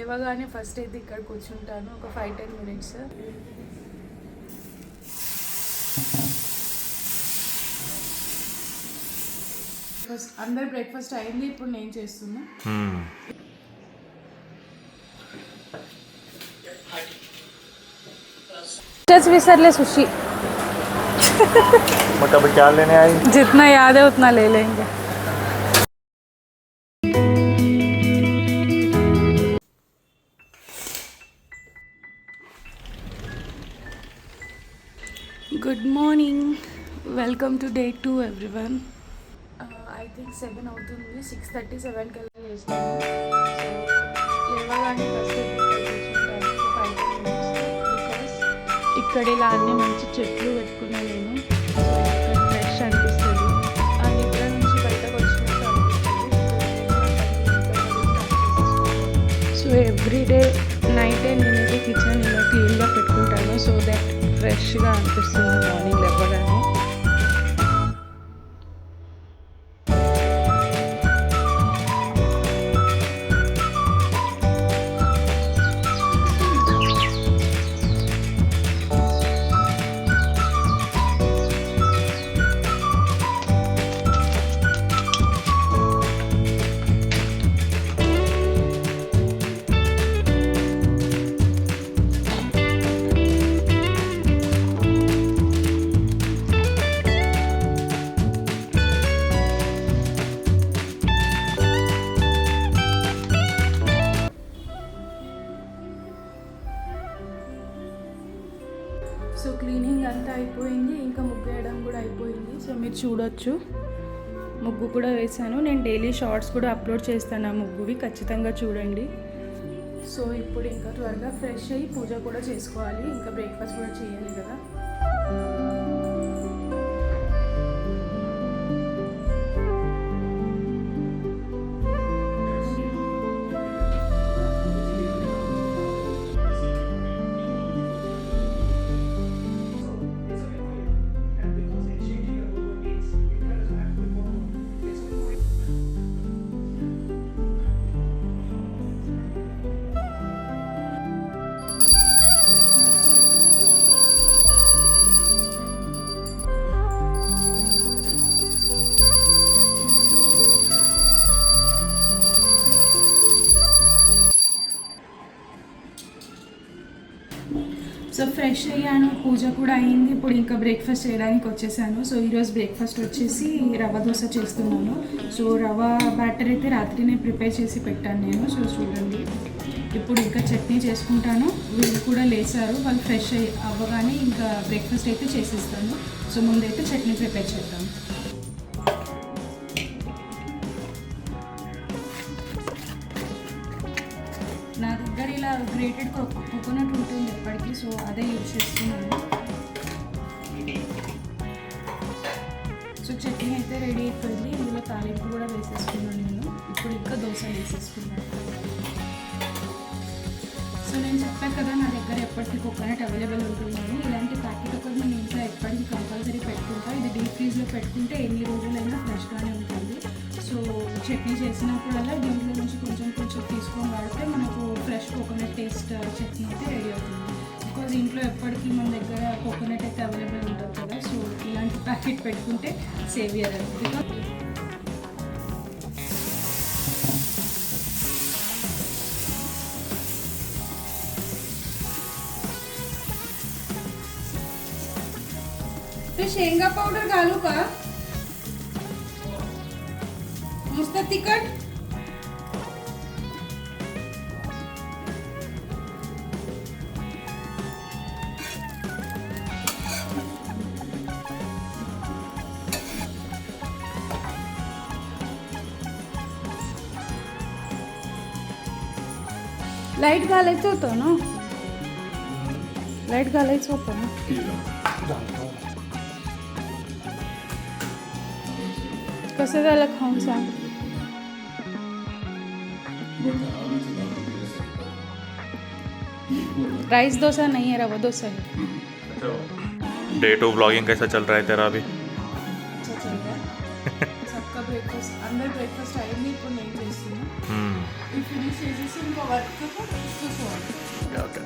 లేవగానే ఫస్ట్ అయితే ఇక్కడ కూర్చుంటాను ఒక 5-10 మినిట్స్. ఫస్ట్ అందరు బ్రేక్ఫాస్ట్ అయింది, ఇప్పుడు నేను చేస్తున్నా. विसरले सुशी मतलब क्या लेने आई? जितना याद है उतना ले लेंगे. Good morning, welcome to day 2 everyone. I think 7 అవుతుంది, 6:30, 7 కల్లా లేస్తాను. లేవగానే ఫస్ట్ ఇక్కడ ఇలా అన్ని మంచి చెట్లు పెట్టుకున్నా నేను. ఫ్రెష్ అనిపిస్తుంది. ఆ నిద్ర నుంచి బయటకు వచ్చినట్టు అనిపిస్తుంది. సో ఎవ్రీడే నైటే నేనైతే కిచెన్ ఇలా క్లీన్గా పెట్టుకుంటాను, సో దట్ ఫ్రెష్గా అనిపిస్తుంది మార్నింగ్ లేవగానే. సో క్లీనింగ్ అంతా అయిపోయింది, ఇంకా ముగ్గు వేయడం కూడా అయిపోయింది. సో మీరు చూడొచ్చు, ముగ్గు కూడా వేసాను. నేను డైలీ షార్ట్స్ కూడా అప్లోడ్ చేస్తాను ఆ ముగ్గువి, ఖచ్చితంగా చూడండి. సో ఇప్పుడు ఇంకా త్వరగా ఫ్రెష్ అయ్యి పూజ కూడా చేసుకోవాలి, ఇంకా బ్రేక్ఫాస్ట్ కూడా చేయాలి కదా. సో ఫ్రెష్ అయ్యాను, పూజ కూడా అయింది. ఇప్పుడు ఇంకా బ్రేక్ఫాస్ట్ చేయడానికి వచ్చేసాను. సో ఈరోజు బ్రేక్ఫాస్ట్ వచ్చేసి రవ్వ దోశ చేస్తున్నాను. సో రవ్వ బ్యాటర్ అయితే రాత్రినే ప్రిపేర్ చేసి పెట్టాను నేను. సో చూడండి, ఇప్పుడు ఇంకా చట్నీ చేసుకుంటాను. వీళ్ళు కూడా లేసారు, వాళ్ళు ఫ్రెష్ అవ్వగానే ఇంకా బ్రేక్ఫాస్ట్ అయితే చేసేస్తాను. సో ముందైతే చట్నీ ప్రిపేర్ చేద్దాం. నా దగ్గర ఇలా గ్రేటెడ్ కోకోనట్ ఉంటుంది ఎప్పటికీ, సో అదే యూజ్ చేస్తున్నాను. సో చట్నీ అయితే రెడీ అయిపోయింది. ఇందులో తాలింపు కూడా వేసేసుకున్నాను నేను. ఇప్పుడు ఇంకా దోశ వేసేసుకున్నాను. సో నేను చెప్పాను కదా, నా దగ్గర ఎప్పటికీ కోకోనట్ అవైలబుల్ ఉంటుందని. ఇలాంటి ప్యాకెట్ ఒకటి నేను ఇంట్లో ఎప్పటికీ కంపల్సరీ పెట్టుకుంటా. ఇది డీప్ ఫ్రీజ్లో పెట్టుకుంటే ఎన్ని రోజులైనా ఫ్రెష్గానే ఉంటుంది. సో చట్నీ చేసినప్పుడల్లా దీంట్లో నుంచి కొంచెం కొంచెం తీసుకొని వాడితే మనకు ఫ్రెష్ కోకోనట్ టేస్ట్ చట్నీ అయితే రెడీ అవుతుంది. బికాజ్ ఇంట్లో ఎప్పటికీ మన దగ్గర కోకోనట్ అయితే అవైలబుల్ ఉంటుంది కదా. సో ఇలాంటి ప్యాకెట్ పెట్టుకుంటే సేవియర్ అది. బికాజ్ शेंगा पावडर घालू का? नुसतं तिखट? लाईट घालायचं होतं ना, लाईट घालायचं होतं ना. कसं झालं खाऊन सांग. राइस डोसा नहीं है, रवा डोसा है. डे 2 व्लॉगिंग कैसा चल रहा है तेरा अभी? अच्छा चल रहा है. सबका ब्रेकफास्ट, अंदर ब्रेकफास्ट అయింది, ఇప్పుడు నేను చేస్తున్నా. ఇఫ్ ఫినిష్ చేసేసి ఇంకో వర్క్ చూసుకోవాలి. ఓకే.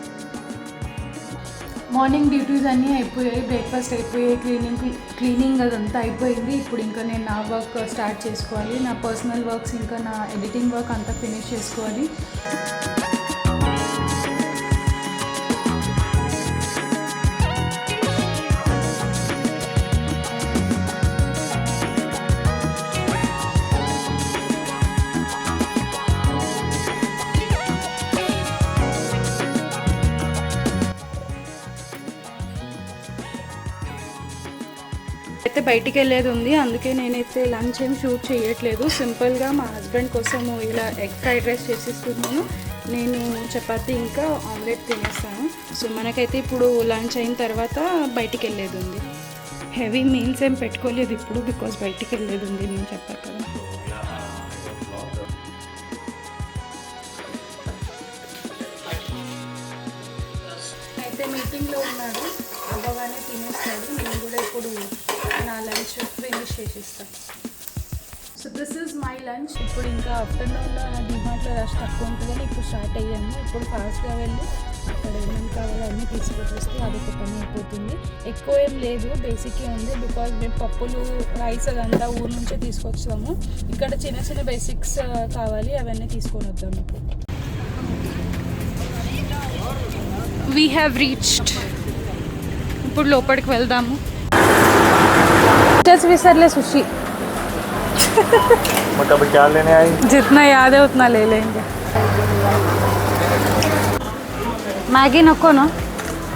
మార్నింగ్ డ్యూటీస్ అన్నీ అయిపోయాయి, బ్రేక్ఫాస్ట్ అయిపోయాయి, క్లీనింగ్ అదంతా అయిపోయింది. ఇప్పుడు ఇంకా నేను నా వర్క్ స్టార్ట్ చేసుకోవాలి, నా పర్సనల్ వర్క్స్ ఇంకా నా ఎడిటింగ్ వర్క్ అంతా ఫినిష్ చేసుకోవాలి. అయితే బయటికి వెళ్ళేది ఉంది, అందుకే నేనైతే లంచ్ ఏం షూట్ చేయట్లేదు. సింపుల్గా మా హస్బెండ్ కోసము ఇలా ఎగ్ ఫ్రైడ్ రైస్ చేసిస్తున్నాను, నేను చపాతీ ఇంకా ఆమ్లెట్ తినేస్తాను. సో మనకైతే ఇప్పుడు లంచ్ అయిన తర్వాత బయటికి వెళ్ళేది ఉంది. హెవీ మీల్స్ ఏం పెట్టుకోలేదు ఇప్పుడు, బికాజ్ బయటికి వెళ్ళేది ఉంది నేను చెప్పాను కదా. అయితే మీటింగ్లో ఉన్నాడు, అవ్వగానే తినేస్తాడు. నేను కూడా ఇప్పుడు నా లంచ్ ఫినిష్ చేసిస్తాను. So this is my lunch. ఇప్పుడు ఇంకా ఆఫ్టర్నూన్లో నా డిమార్ట్లో రష్ తక్కువ ఉంటుందని ఇప్పుడు స్టార్ట్ అయ్యాను. ఇప్పుడు ఫాస్ట్గా వెళ్ళి అక్కడ ఏమేమి కావాలో అన్నీ తీసుకొచ్చేస్తే అదొక పని అయిపోతుంది. ఎక్కువ ఏం లేదు, బేసిక్గా ఉంది. బికాజ్ మేము పప్పులు, రైస్ అదంతా ఊరు నుంచే తీసుకొచ్చాము. ఇక్కడ చిన్న చిన్న బేసిక్స్ కావాలి, అవన్నీ తీసుకొని వద్దాం. We have reached. ఇప్పుడు లోపలికి వెళ్దాము. जस्ट विसरले सुशी मतलब क्या लेने आई? जितना याद है उतना ले लेंगे. मॅगी नको ना?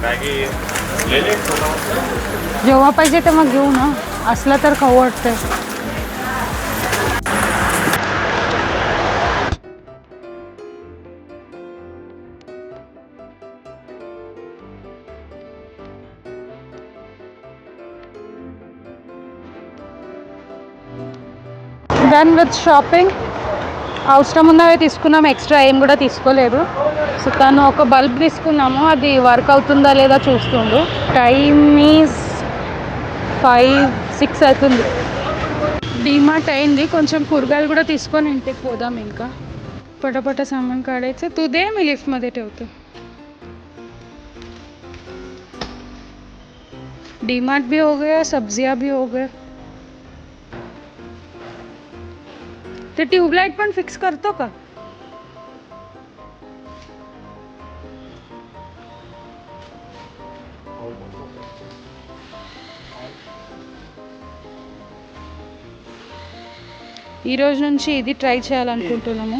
मॅगी ले ले. जेव्हा पाहिजे तेव्हा घेऊ ना, असलं तर खाऊ वाटतंय. Done with shopping. అవసరం ఉన్నవే తీసుకున్నాం, ఎక్స్ట్రా ఏం కూడా తీసుకోలేదు. సో తను ఒక బల్బ్ తీసుకున్నాము, అది వర్క్ అవుతుందా లేదా చూస్తుండు. టైమ్ ఈజ్ 5-6 అవుతుంది. డీమార్ట్ అయింది, కొంచెం కూరగాయలు కూడా తీసుకొని ఇంటికి పోదాం. ఇంకా पटापटा सामान काढायचं. तू दे, मी लिफ्टमध्ये ठेवते. डीमार्ट भी हो गया, सब्जियां भी हो गए. ते ट्यूबलाइट पण फिक्स करतो का? ఈ రోజు నుంచి ఇది ట్రై చేయాలనుకుంటున్నాము.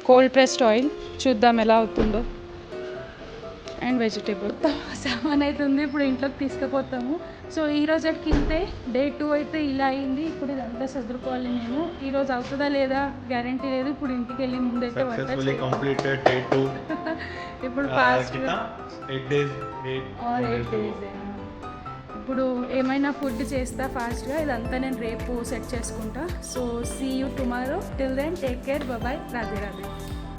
కోల్డ్ ప్రెస్డ్ ఆయిల్ చూద్దాం ఎలా అవుతుందో. అండ్ వెజిటేబుల్ సామాన్ అయితే ఉంది, ఇప్పుడు ఇంట్లోకి తీసుకుపోతాము. సో ఈరోజు ఇంతే. డే 2 అయితే ఇలా అయింది. ఇప్పుడు ఇదంతా సర్దుకోవాలి నేను. ఈరోజు అవుతుందా లేదా గ్యారంటీ లేదు. ఇప్పుడు ఇంటికి వెళ్ళి ముందైతే ఇప్పుడు ఫాస్ట్ 8 days. ఇప్పుడు ఏమైనా ఫుడ్ చేస్తా ఫాస్ట్గా. ఇదంతా నేను రేపు సెట్ చేసుకుంటా. So see you tomorrow. Till then take care, bye, Radhe Radhe.